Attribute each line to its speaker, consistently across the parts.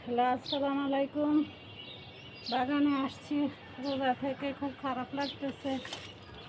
Speaker 1: Hello, আসসালামু আলাইকুম। বাগানে আসছি, রোজা থেকে খুব খারাপ লাগতেছে,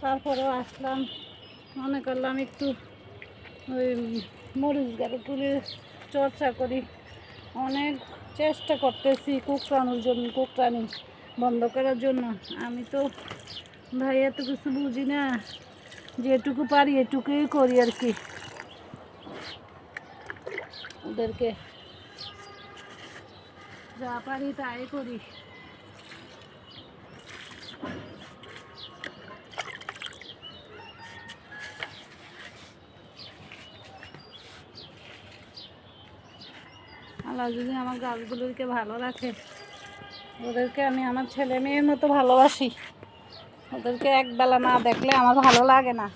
Speaker 1: তারপরেও আসলাম। মনে করলাম একটু ওই মরিচ গাছগুলির চর্চা করি। অনেক চেষ্টা করতেছি কুকরানি বন্ধ করার জন্য। আমি তো ভাই এত কিছু বুঝি না, যেটুকু পারি এটুকুই করি আর কি। ওদেরকে যা পারি তাই করি। আল্লাহ যদি আমার গাছগুলোকে ভালো রাখে, ওদেরকে আমি আমার ছেলে মেয়ের মতো ভালোবাসি। ওদেরকে একবেলা না দেখলে আমার ভালো লাগে না।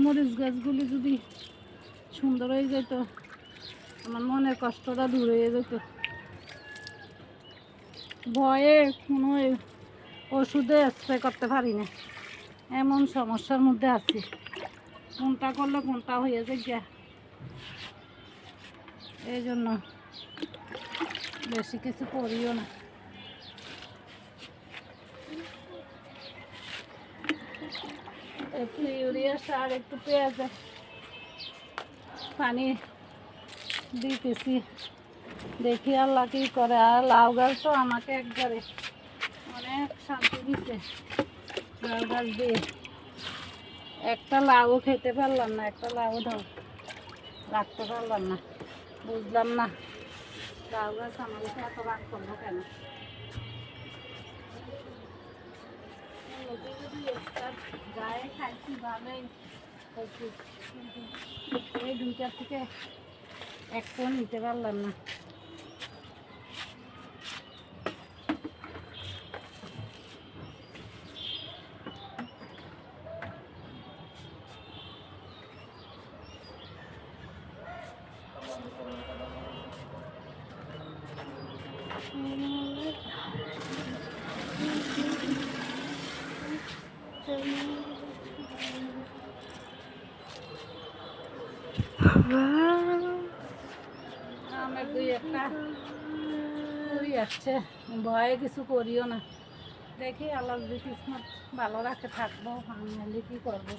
Speaker 1: মরিচ গাছগুলি যদি সুন্দর হয়ে যেত, আমার মনের কষ্টটা দূর হয়ে যেত। ভয়ে কোনো ওষুধে স্প্রে করতে পারি না, এমন সমস্যার মধ্যে আছি। কোনটা করলে কোনটা হয়ে যায়, এই জন্য বেশি কিছু করিও না। একটু ইউরিয়া সার, একটু পেঁয়াজে পানি দিতেছি, দেখি আল্লাহ কি করে। আর লাউ গাছ তো আমাকে একবারে অনেক শান্তি দিচ্ছে। লাউ গাছ দিয়ে একটা লাউ খেতে পারলাম না, একটা লাউ রাখতে পারলাম না। বুঝলাম না লাউ গাছ আমার এত রাগ করবো কেন। গায়ে খাইছি ভালোই, এই দুইটার থেকে একটা নিতে পারলাম না। আমের দুই একটা করি আসছে, ভয়ে কিছু করিও না। দেখি আল্লাহ যদি কিসমত ভালো রাখে থাকবো, আমি কি করবো।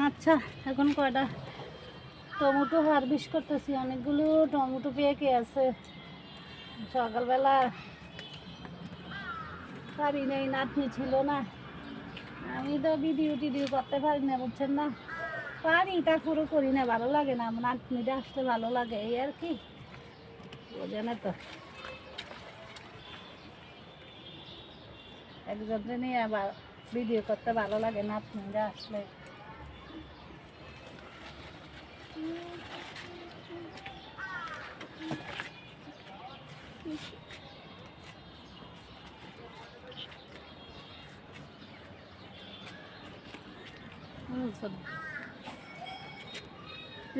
Speaker 1: আচ্ছা, এখন কয়টা টমেটো হারভেস্ট করতেছি। অনেকগুলো টমেটো পেকে আছে। সকালবেলা পারি নাই, নাতনি ছিল না। আমি তো ভিডিও করতে পারি না, বুঝছেন না। পারি, তারপরে করি না, ভালো লাগে না। নাতনিটা আসতে ভালো লাগে, এই আর কি, বোঝেন তো। একজনকে নিয়ে আবার ভিডিও করতে ভালো লাগে, নাতনিটা আসলে।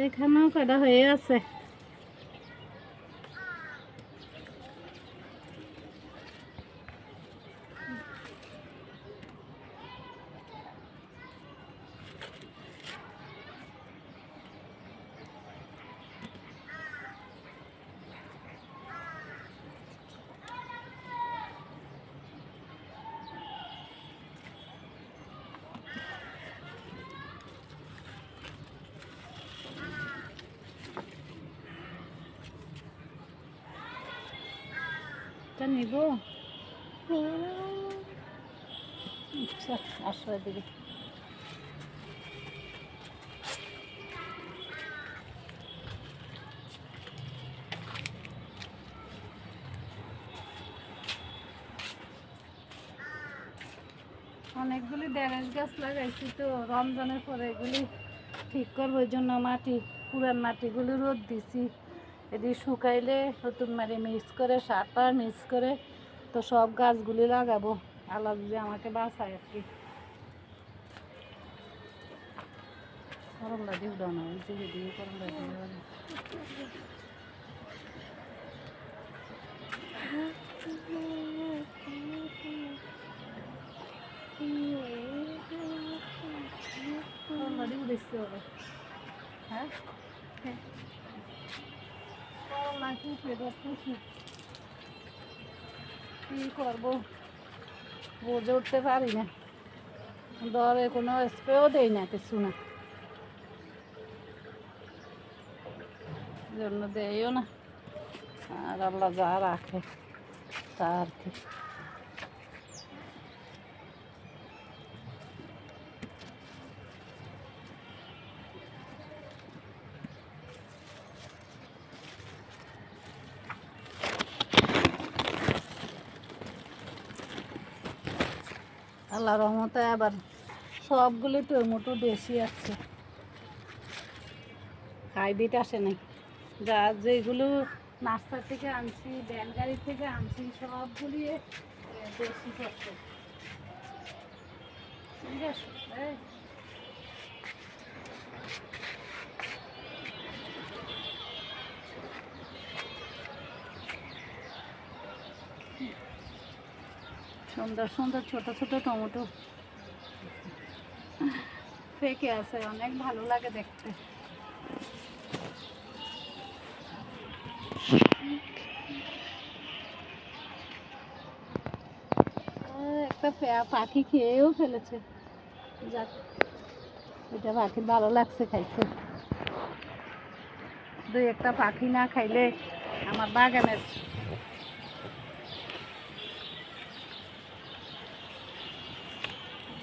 Speaker 1: এখানেও কাটা হয়ে আছে। নিব আচ্ছা, আসো এদিকে। অনেকগুলি ঢেঁড়স গাছ লাগাইছি তো, রমজানের পরে এগুলি ঠিক করবো, ওই জন্য মাটি, পুরান মাটিগুলি রোদ দিছি। এদিকে শুকাইলে নতুন মাটি মিক্স করে, সার মিক্স করে তো সব গাছগুলি লাগাবো। আল্লাহ যদি আমাকে বাঁচায় আর কি। করলা দিয়ে উঠানো হয়েছে, দিয়ে করলা দিয়ে করলা দিয়ে উঠেছে ওরা। হ্যাঁ করলা কি ধরতেছি, কি করবো বুঝে উঠতে পারি না। ধরে কোনো স্প্রেও দেই না, কিছু না, জন্য দেয়ও না। আর আল্লাহ যা রাখে তা আর কি। আল্লাহর রহমতে আবার সবগুলি টমেটো বেশি আছে, হাইব্রিড আসে নাই। যা যেগুলো নার্সারি থেকে আনছি, ভ্যান গাড়ি থেকে আনছি, সবগুলি বেশি করছে। ঠিক আছে, সুন্দর সুন্দর ছোট ছোট টমেটো পেকে আছে, অনেক ভালো লাগে দেখতে। একটা পাখি খেয়েও ফেলেছে, যাক এটা পাখির ভালো লাগছে খাইছে। দুই একটা পাখি না খাইলে আমার বাগানের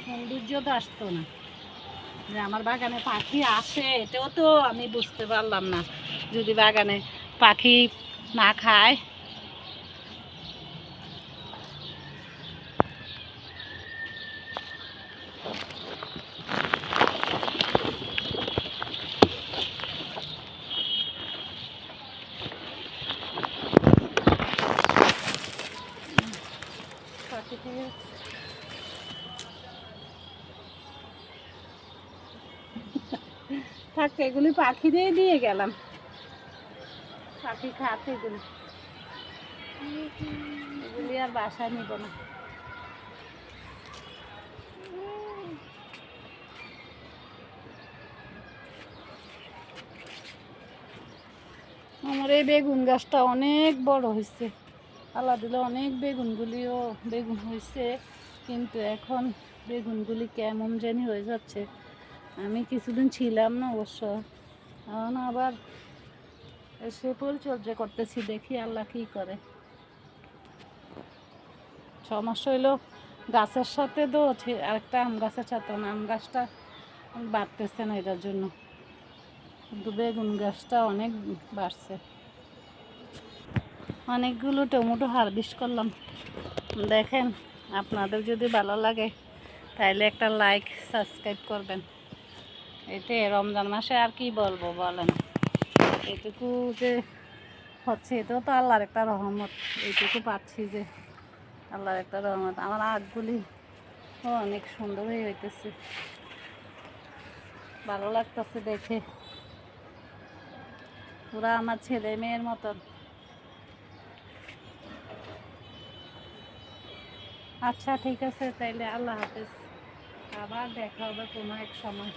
Speaker 1: সৌন্দর্য তো আসতো না। যে আমার বাগানে পাখি আসে এটাও তো আমি বুঝতে পারলাম না, যদি বাগানে পাখি না খায়। থাক, এগুলি পাখি দিয়ে গেলাম, পাখি খাতে এগুলি, এগুলি আর বাসায় নিব না। আমার এই বেগুন গাছটা অনেক বড় হয়েছে, আল্লাহ দিলে অনেক বেগুন হয়েছে, কিন্তু এখন বেগুনগুলি কেমন জানি হয়ে যাচ্ছে। আমি কিছুদিন ছিলাম না অবশ্য, এখন আবার এসে পরিচর্যা করতেছি, দেখি আল্লাহ কী করে। সমস্যা হইলো গাছের সাথে তো আরেকটা আম গাছের সাথে, আম গাছটা বাড়তেছে না এটার জন্য, কিন্তু বেগুন গাছটা অনেক বাড়ছে। অনেকগুলো টমেটো হারভেস্ট করলাম। দেখেন, আপনাদের যদি ভালো লাগে তাহলে একটা লাইক সাবস্ক্রাইব করবেন। এতে রমজান মাসে আর কি বলবো বলেন, এটুকু যে হচ্ছে এটাও তো আল্লাহর একটা রহমত। এইটুকু পাচ্ছি যে আল্লাহর একটা রহমত। আমার আগগুলি অনেক সুন্দর হয়ে হইতেছে। ভালো লাগতেছে দেখে, পুরা আমার ছেলে মেয়ের মতন। আচ্ছা ঠিক আছে, তাইলে আল্লাহ হাফেজ, আবার দেখা হবে কোনো এক সময়।